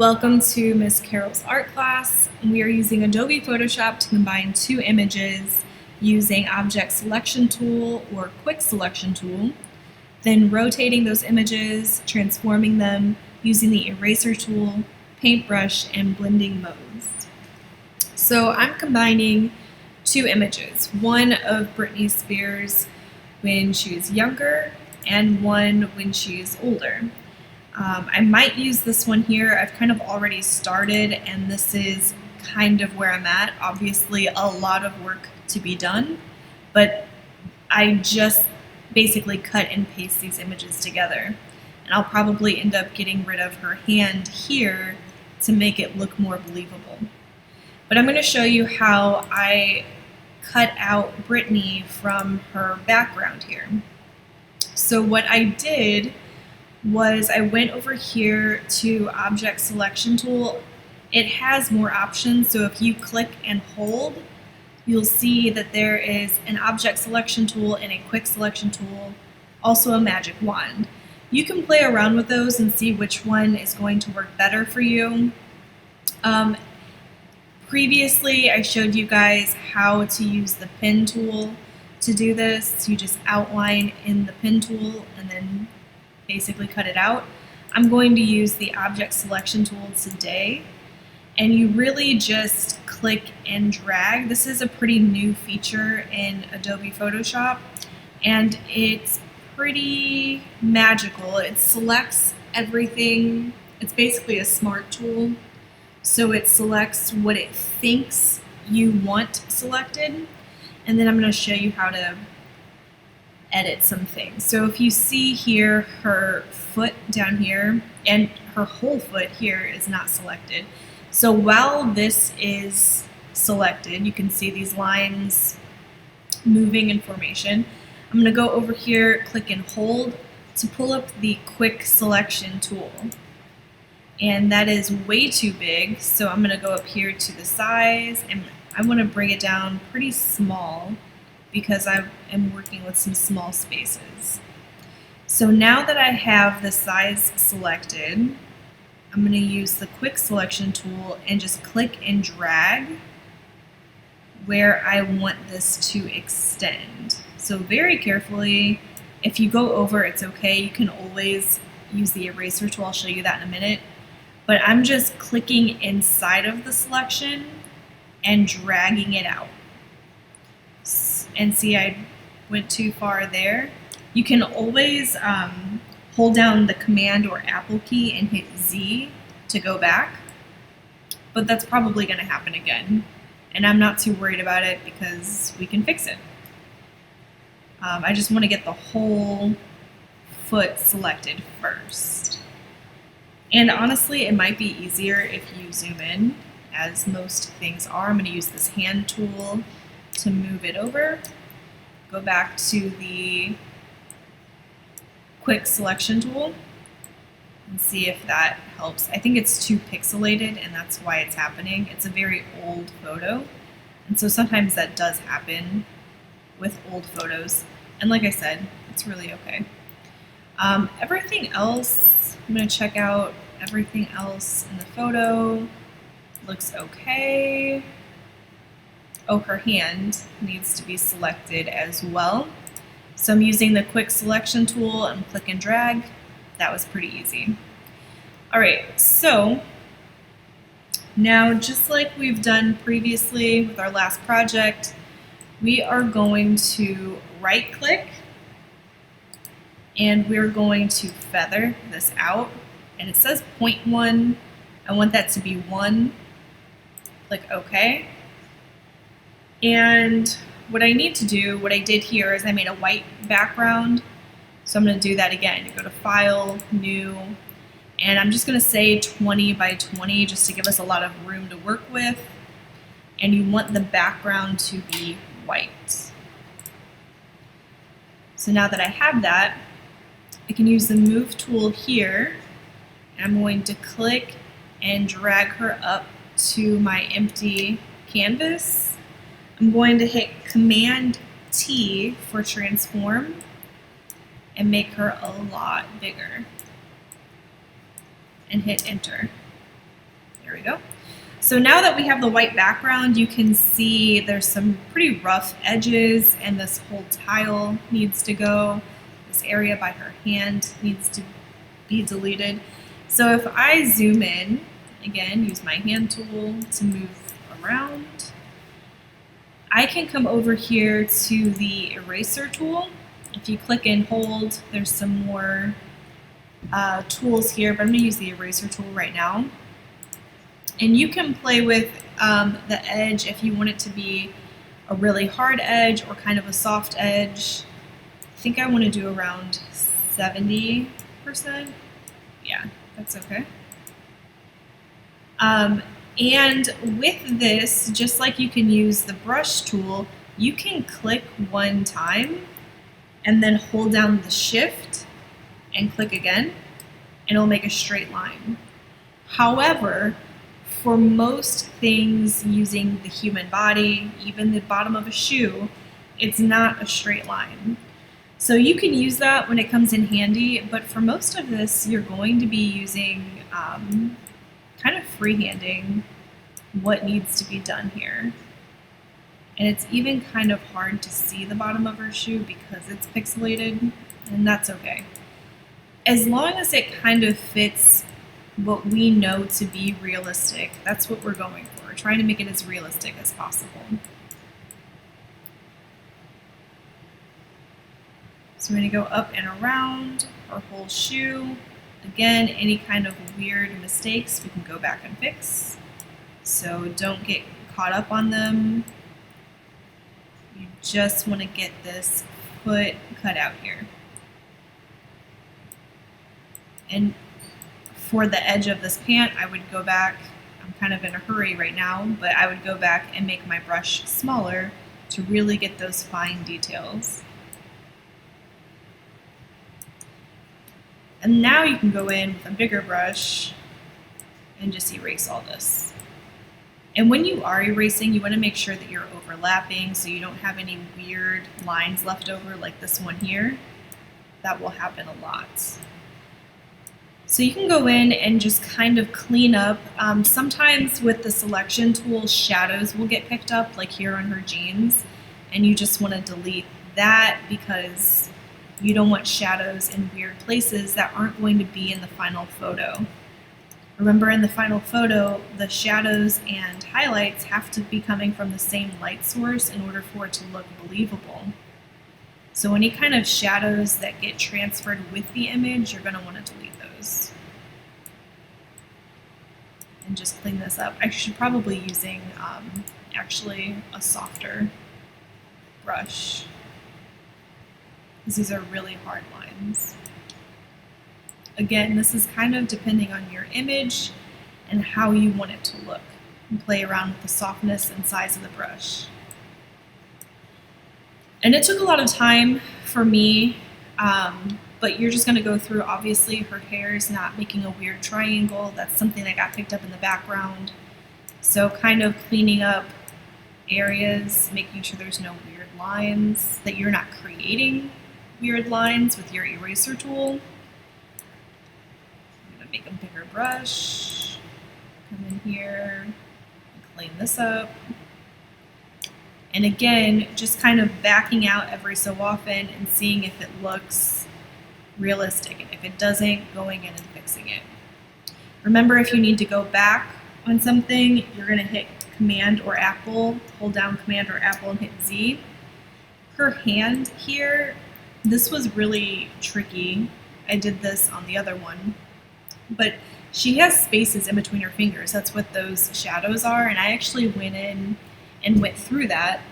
Welcome to Miss Carol's art class. We are using Adobe Photoshop to combine two images using Object Selection Tool or Quick Selection Tool, then rotating those images, transforming them using the Eraser Tool, Paintbrush, and Blending modes. So I'm combining two images, one of Britney Spears when she was younger and one when she's older. I might use this one here. I've kind of already started, and this is kind of where I'm at. Obviously, a lot of work to be done, but I just basically cut and paste these images together. And I'll probably end up getting rid of her hand here to make it look more believable. But I'm going to show you how I cut out Britney from her background here. So what I did was I went over here to Object Selection Tool. It has more options, so if you click and hold, you'll see that there is an Object Selection Tool and a Quick Selection Tool, also a Magic Wand. You can play around with those and see which one is going to work better for you. Previously, I showed you guys how to use the Pen tool to do this. You just outline in the Pen tool and then basically cut it out. I'm going to use the Object Selection Tool today, and you really just click and drag. This is a pretty new feature in Adobe Photoshop, and it's pretty magical. It selects everything. It's basically a smart tool, so it selects what it thinks you want selected, and then I'm going to show you how to edit some things. So if you see here, her foot down here and her whole foot here is not selected. So while this is selected, you can see these lines moving in formation. I'm going to go over here, click and hold to pull up the Quick Selection Tool. And that is way too big, so I'm going to go up here to the size, and I want to bring it down pretty small because I am working with some small spaces. So now that I have the size selected, I'm going to use the Quick Selection Tool and just click and drag where I want this to extend. So very carefully, if you go over, it's okay. You can always use the Eraser Tool. I'll show you that in a minute. But I'm just clicking inside of the selection and dragging it out. And see, I went too far there. You can always hold down the Command or Apple key and hit Z to go back, but that's probably going to happen again, and I'm not too worried about it because we can fix it. I just want to get the whole foot selected first. And honestly, it might be easier if you zoom in, as most things are. I'm going to use this hand tool to move it over. Go back to the Quick Selection Tool and see if that helps. I think it's too pixelated, and that's why it's happening. It's a very old photo, and so sometimes that does happen with old photos. And like I said, it's really okay. Everything else, I'm going to check out everything else in the photo. Looks okay. Oh, her hand needs to be selected as well. So I'm using the Quick Selection Tool and click and drag. That was pretty easy. All right, so now just like we've done previously with our last project, we are going to right click and we're going to feather this out. And it says 0.1. I want that to be 1. Click OK. And what I need to do, what I did here is I made a white background. So I'm going to do that again. Go to File, New, and I'm just going to say 20 by 20 just to give us a lot of room to work with. And you want the background to be white. So now that I have that, I can use the Move tool here, and I'm going to click and drag her up to my empty canvas. I'm going to hit Command T for transform and make her a lot bigger and hit enter. There we go. So now that we have the white background, you can see there's some pretty rough edges, and this whole tile needs to go. This area by her hand needs to be deleted. So if I zoom in, again, use my hand tool to move around, I can come over here to the eraser tool. If you click and hold, there's some more tools here, but I'm going to use the eraser tool right now. And you can play with the edge if you want it to be a really hard edge or kind of a soft edge. I think I want to do around 70%. Yeah, that's okay. And with this, just like you can use the brush tool, you can click one time and then hold down the shift and click again, and it'll make a straight line. However, for most things using the human body, even the bottom of a shoe, it's not a straight line. So you can use that when it comes in handy, but for most of this, you're going to be using kind of freehanding what needs to be done here. And it's even kind of hard to see the bottom of her shoe because it's pixelated, and that's okay. As long as it kind of fits what we know to be realistic, that's what we're going for. We're trying to make it as realistic as possible. So we're going to go up and around our whole shoe. Again, any kind of weird mistakes we can go back and fix. So don't get caught up on them. You just want to get this foot cut out here. And for the edge of this pant, I would go back, I'm kind of in a hurry right now, but I would go back and make my brush smaller to really get those fine details. And now you can go in with a bigger brush and just erase all this. And when you are erasing, you want to make sure that you're overlapping so you don't have any weird lines left over like this one here. That will happen a lot. So you can go in and just kind of clean up. Sometimes with the selection tool, shadows will get picked up, like here on her jeans, and you just want to delete that because you don't want shadows in weird places that aren't going to be in the final photo. Remember, in the final photo, the shadows and highlights have to be coming from the same light source in order for it to look believable. So any kind of shadows that get transferred with the image, you're going to want to delete those. And just clean this up. I should probably using actually a softer brush, because these are really hard lines. Again, this is kind of depending on your image and how you want it to look. And play around with the softness and size of the brush. And it took a lot of time for me, but you're just going to go through. Obviously, her hair is not making a weird triangle. That's something that got picked up in the background. So kind of cleaning up areas, making sure there's no weird lines, that you're not creating weird lines with your eraser tool. I'm going to make a bigger brush, come in here, and clean this up. And again, just kind of backing out every so often and seeing if it looks realistic. And if it doesn't, going in and fixing it. Remember, if you need to go back on something, you're going to hit Command or Apple, hold down Command or Apple and hit Z. Her hand here, this was really tricky. I did this on the other one. But she has spaces in between her fingers. That's what those shadows are. And I actually went in and went through that,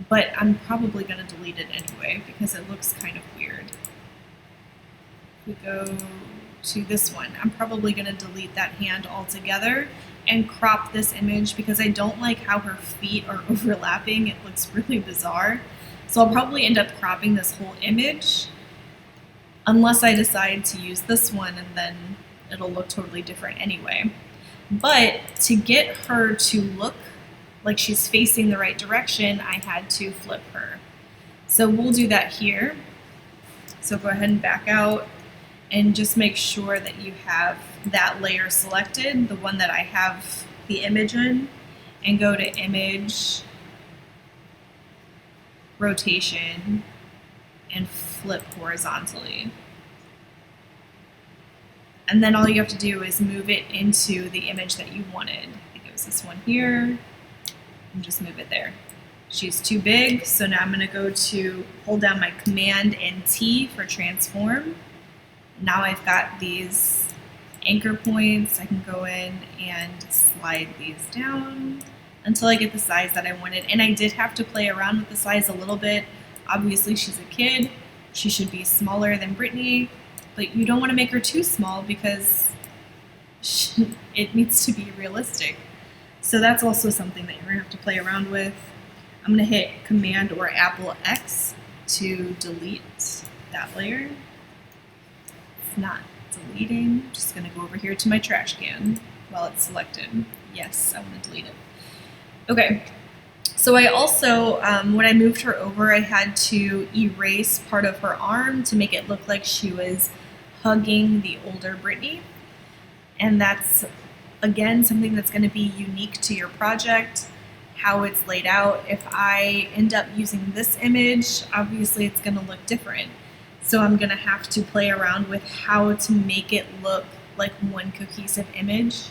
but I'm probably going to delete it anyway because it looks kind of weird. If we go to this one, I'm probably going to delete that hand altogether and crop this image because I don't like how her feet are overlapping. It looks really bizarre. So I'll probably end up cropping this whole image unless I decide to use this one, and then it'll look totally different anyway. But to get her to look like she's facing the right direction, I had to flip her. So we'll do that here. So go ahead and back out. and just make sure that you have that layer selected, the one that I have the image in, and go to Image, Rotation, and flip horizontally. And then all you have to do is move it into the image that you wanted. I think it was this one here, and just move it there. She's too big, so now I'm going to go to hold down my Command and T for transform. Now I've got these anchor points. I can go in and slide these down until I get the size that I wanted. And I did have to play around with the size a little bit. Obviously she's a kid. She should be smaller than Brittany, but you don't want to make her too small because it needs to be realistic. So that's also something that you're going to have to play around with. I'm going to hit Command or Apple X to delete that layer. It's not deleting. I'm just going to go over here to my trash can while it's selected. Yes, I want to delete it. Okay, so I also, when I moved her over, I had to erase part of her arm to make it look like she was hugging the older Brittany. And that's, again, something that's going to be unique to your project, how it's laid out. If I end up using this image, obviously it's going to look different. So I'm going to have to play around with how to make it look like one cohesive image.